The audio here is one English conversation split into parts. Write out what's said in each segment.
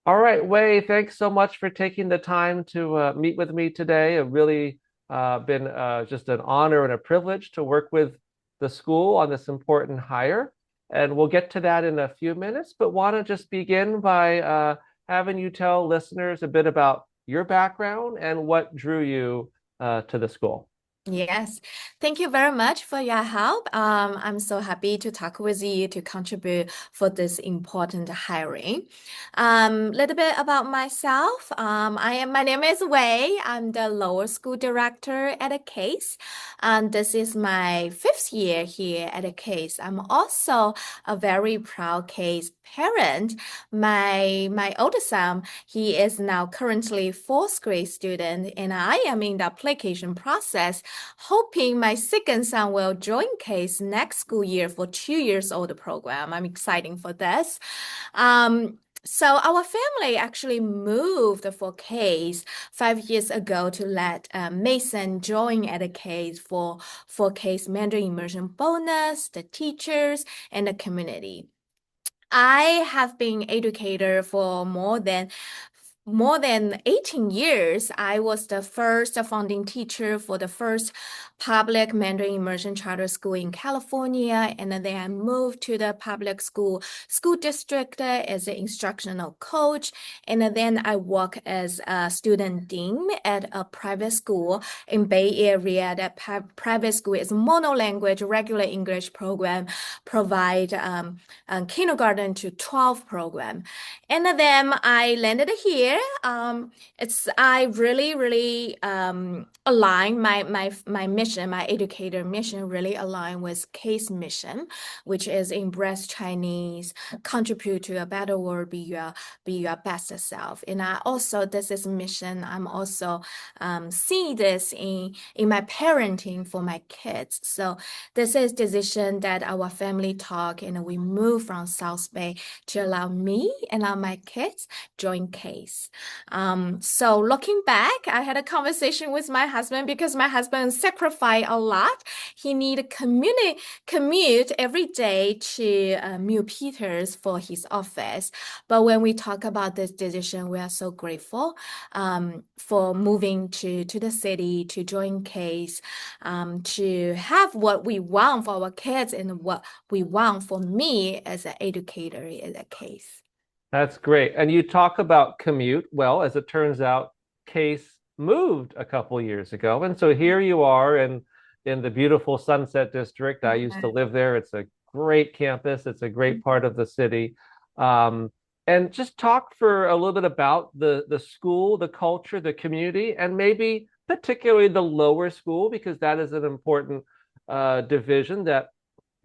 All right, Wei, thanks so much for taking the time to meet with me today. It really been just an honor and a privilege to work with the school on this important hire. And we'll get to that in a few minutes, but want to just begin by having you tell listeners a bit about your background and what drew you to the school. Yes, thank you very much for your help. I'm so happy to talk with you to contribute for this important hiring. Little bit about myself. My name is Wei. I'm the lower school director at a case, and this is my fifth year here at a case. I'm also a very proud case parent. My oldest son, he is now currently fourth grade student, and I am in the application process hoping my second son will join CASE next school year for 2 years old program. I'm excited for this. So our family actually moved for CASE 5 years ago to let Mason join at a CASE for CASE Mandarin immersion bonus, the teachers, and the community. I have been educator for more than 18 years. I was the first founding teacher for the first public Mandarin immersion charter school in California, and then I moved to the public school district as an instructional coach, and then I work as a student dean at a private school in Bay Area. That private school is monolanguage regular English program, provide kindergarten to 12 program. And then I landed here. It's I really align my mission, my educator mission really align with Case mission, which is embrace Chinese, contribute to a better world, be your best self. And I also this is mission. I'm also see this in my parenting for my kids. So this is decision that our family talk, and we move from South Bay to allow me and allow my kids join Case. So looking back, I had a conversation with my husband because my husband sacrificed a lot. He need commute every day to New Peters for his office. But when we talk about this decision, we are so grateful for moving to the city to join Case, to have what we want for our kids and what we want for me as an educator in that case. That's great. And you talk about commute. Well, as it turns out, Case moved a couple years ago. And so here you are in the beautiful Sunset District. I used to live there. It's a great campus. It's a great part of the city. Um, and just talk for a little bit about the school, the culture, the community, and maybe particularly the lower school, because that is an important division that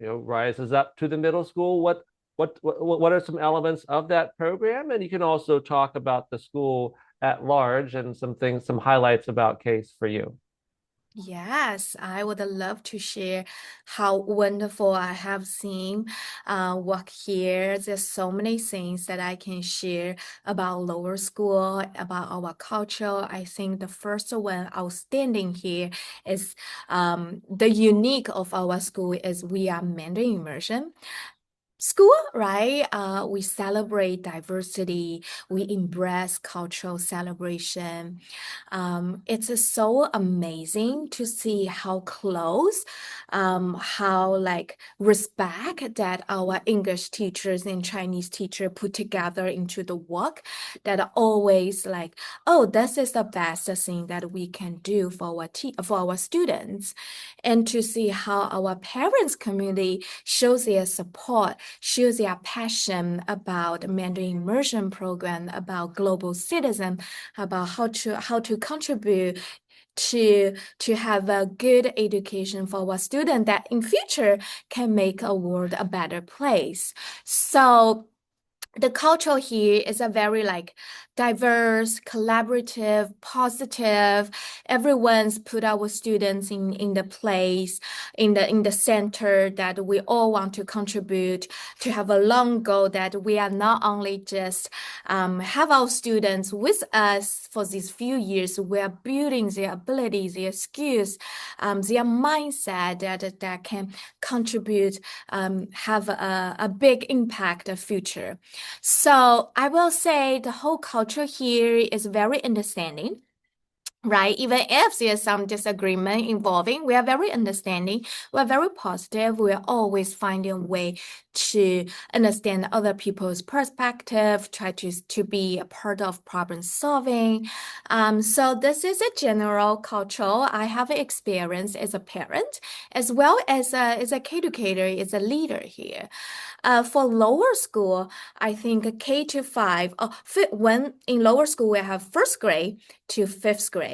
rises up to the middle school. What are some elements of that program? And you can also talk about the school at large and some things, some highlights about Case for you. Yes, I would love to share how wonderful I have seen work here. There's so many things that I can share about lower school, about our culture. I think the first one outstanding here is the unique of our school is we are Mandarin immersion. School, right? We celebrate diversity. We embrace cultural celebration. It's so amazing to see how close, how like respect that our English teachers and Chinese teacher put together into the work that are always like, oh, this is the best thing that we can do for our students, and to see how our parents community shows their support, shows their passion about Mandarin immersion program, about global citizen, about how to contribute to have a good education for our student that in future can make a world a better place. So the culture here is a very like diverse, collaborative, positive. Everyone's put our students in the place, in the center that we all want to contribute to have a long goal that we are not only just have our students with us for these few years, we are building their abilities, their skills, their mindset that can contribute, have a big impact of future. So I will say the whole culture here is very understanding. Right, even if there's some disagreement involving, we are very understanding, we're very positive, we're always finding a way to understand other people's perspective, try to be a part of problem solving. So this is a general culture I have experience as a parent, as well as a K-educator, as a leader here. For lower school, I think K to 5, when in lower school we have first grade to fifth grade.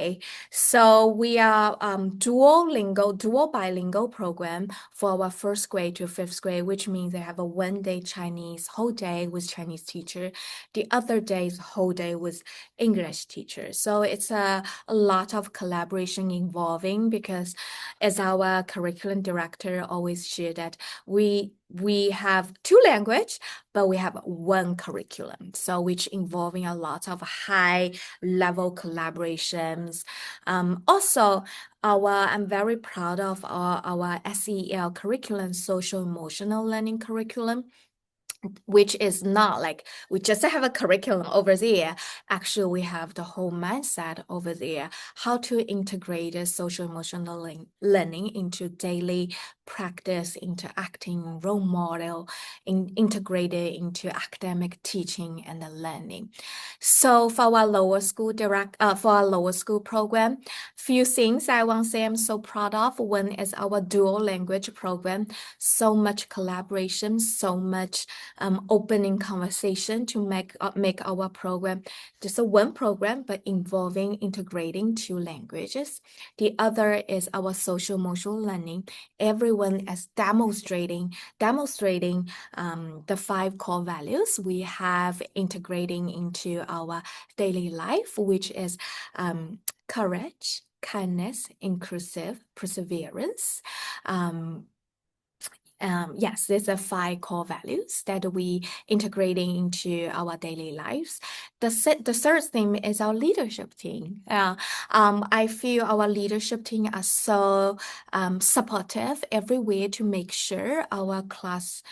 So we are dual bilingual program for our first grade to fifth grade, which means they have a 1 day Chinese whole day with Chinese teacher. The other days whole day with English teacher. So it's a lot of collaboration involving, because as our curriculum director always shared that we have two language, but we have one curriculum. So which involving a lot of high level collaborations. Also, I'm very proud of our SEL curriculum, social emotional learning curriculum, which is not like we just have a curriculum over there. Actually, we have the whole mindset over there, how to integrate the social emotional learning into daily practice, into acting role model, integrated into academic teaching and the learning. So for our lower school program, few things I want to say I'm so proud of. One is our dual language program, so much collaboration, so much opening conversation to make our program just a one program, but involving integrating two languages. The other is our social emotional learning. Everyone is demonstrating the 5 core values we have integrating into our daily life, which is courage, kindness, inclusive, perseverance. Yes, these are 5 core values that we integrating into our daily lives. The third thing is our leadership team. I feel our leadership team are so supportive everywhere to make sure our class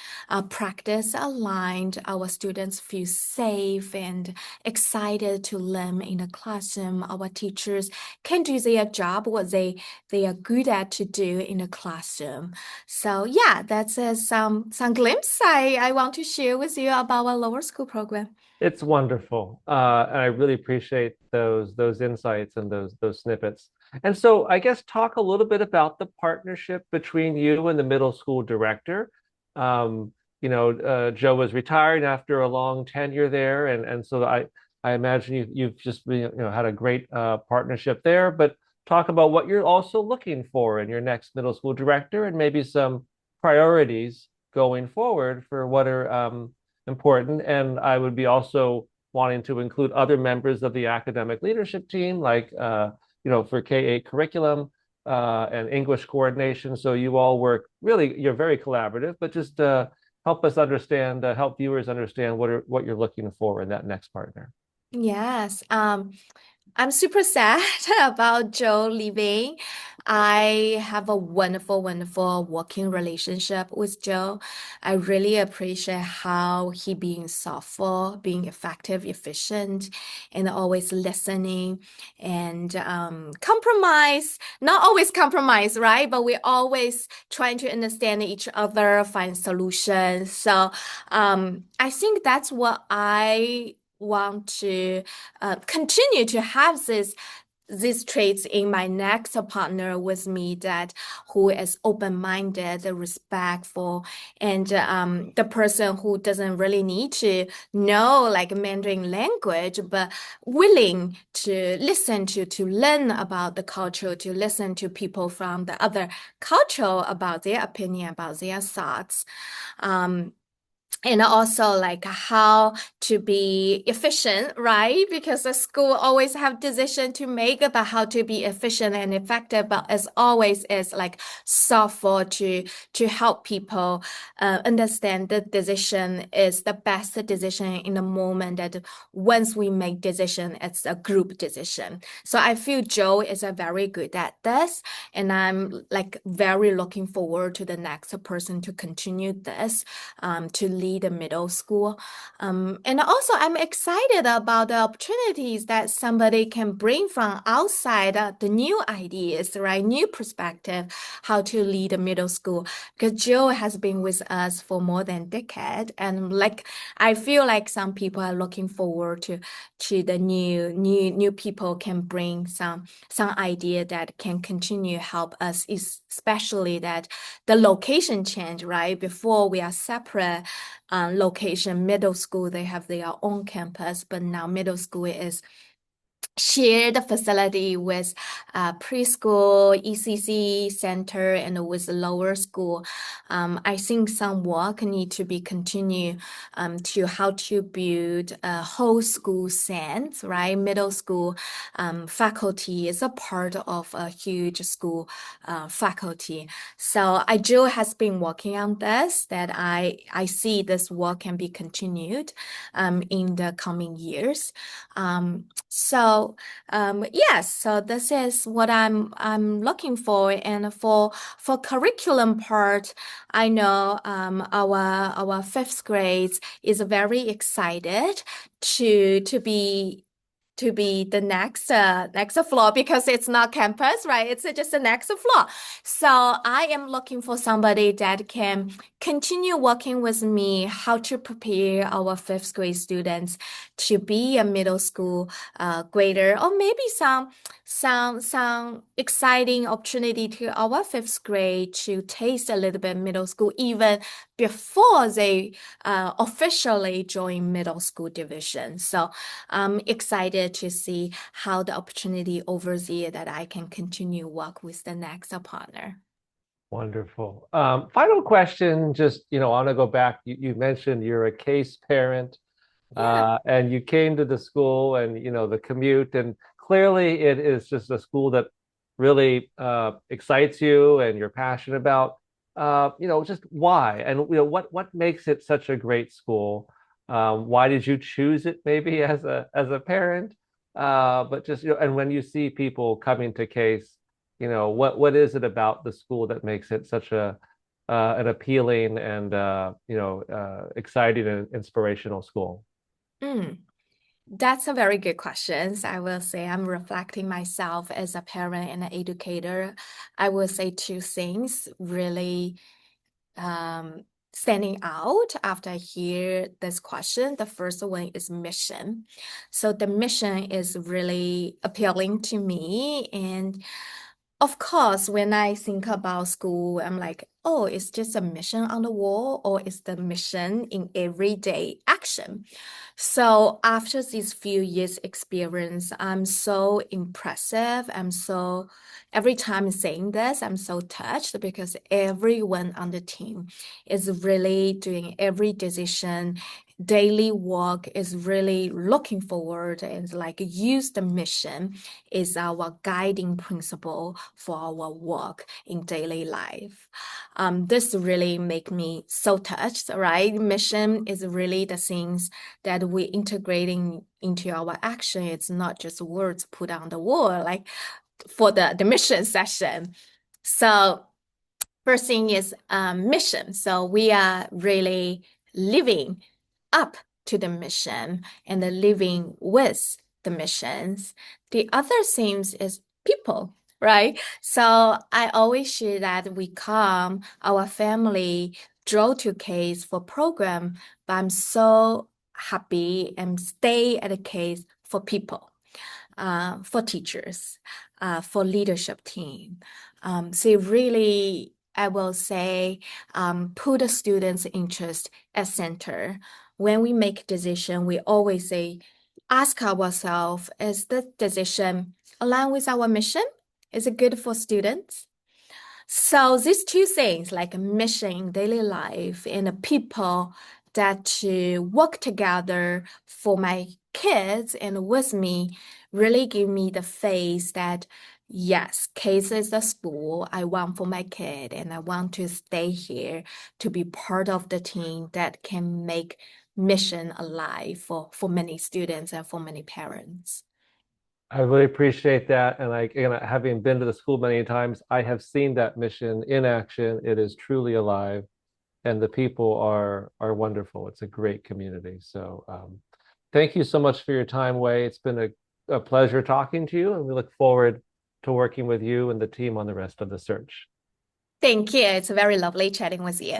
practice aligned, our students feel safe and excited to learn in the classroom. Our teachers can do their job, what they are good at to do in the classroom. So yeah, that's some glimpse I want to share with you about our lower school program. It's wonderful, and I really appreciate those insights and those snippets. And so, I guess talk a little bit about the partnership between you and the middle school director. Joe was retired after a long tenure there, and so I imagine you've just had a great partnership there. But talk about what you're also looking for in your next middle school director, and maybe some priorities going forward for what are important. And I would be also wanting to include other members of the academic leadership team, like for K-8 curriculum and English coordination. So you all work really, you're very collaborative, but just help us understand, help viewers understand what you're looking for in that next partner. Yes. I'm super sad about Joe leaving. I have a wonderful, wonderful working relationship with Joe. I really appreciate how he being thoughtful, being effective, efficient, and always listening and compromise. Not always compromise, right? But we're always trying to understand each other, find solutions. So I think that's what I want to continue to have these traits in my next partner with me, that who is open-minded, respectful, and the person who doesn't really need to know like Mandarin language, but willing to listen to learn about the culture, to listen to people from the other culture about their opinion, about their thoughts. and also like how to be efficient, right? Because the school always have decision to make about how to be efficient and effective, but as always is like software to help people understand the decision is the best decision in the moment, that once we make decision, it's a group decision. So I feel Joe is a very good at this, and I'm like very looking forward to the next person to continue this, to lead the middle school. And also, I'm excited about the opportunities that somebody can bring from outside, the new ideas, right? New perspective, how to lead a middle school. Because Jill has been with us for more than a decade, and like I feel like some people are looking forward to the new people can bring some idea that can continue help us, especially that the location change, right? Before we are separate location, middle school, they have their own campus, but now middle school is share the facility with preschool, ECC center, and with lower school. I think some work need to be continued to how to build a whole school sense, right? Middle school faculty is a part of a huge school faculty. So I Jill has been working on this, that I see this work can be continued in the coming years. Yes, so this is what I'm looking for. And for curriculum part, I know our fifth grades is very excited to be the next floor, because it's not campus, right? It's just the next floor. So I am looking for somebody that can continue working with me how to prepare our fifth grade students to be a middle school grader, or maybe some exciting opportunity to our fifth grade to taste a little bit middle school even before they officially join middle school division. So I'm excited to see how the opportunity over there that I can continue work with the next partner. Wonderful. Final question, just, I want to go back. You mentioned you're a case parent, Yeah. and you came to the school and, the commute, and clearly it is just a school that really excites you and you're passionate about. Just why? And, what makes it such a great school? Why did you choose it maybe as a parent? But just, and when you see people coming to Case, what is it about the school that makes it such an appealing and exciting and inspirational school? Mm. That's a very good question. I will say I'm reflecting myself as a parent and an educator. I will say two things really standing out after I hear this question. The first one is mission. So the mission is really appealing to me. And of course, when I think about school, I'm like, oh, it's just a mission on the wall, or it's the mission in everyday action. So after these few years experience, I'm so impressive. Every time saying this, I'm so touched, because everyone on the team is really doing every decision, daily work, is really looking forward and like use the mission is our guiding principle for our work in daily life. This really make me so touched, right? Mission is really the things that we integrating into our action. It's not just words put on the wall, like for the mission session. So first thing is mission. So we are really living up to the mission and living with the missions. The other things is people, right? So I always share that we come, our family drove to Case for program, but I'm so happy and stay at a Case for people, for teachers, for leadership team. So really, I will say, put the students' interest at center. When we make decision, we always say, ask ourselves, is the decision aligned with our mission? Is it good for students? So these two things, like mission in daily life and the people that to work together for my kids and with me really give me the faith that yes, Case is the school I want for my kid, and I want to stay here to be part of the team that can make mission alive for many students and for many parents. I really appreciate that. And having been to the school many times, I have seen that mission in action. It is truly alive, and the people are wonderful. It's a great community. So thank you so much for your time, Wei. It's been a pleasure talking to you, and we look forward to working with you and the team on the rest of the search. Thank you. It's very lovely chatting with you.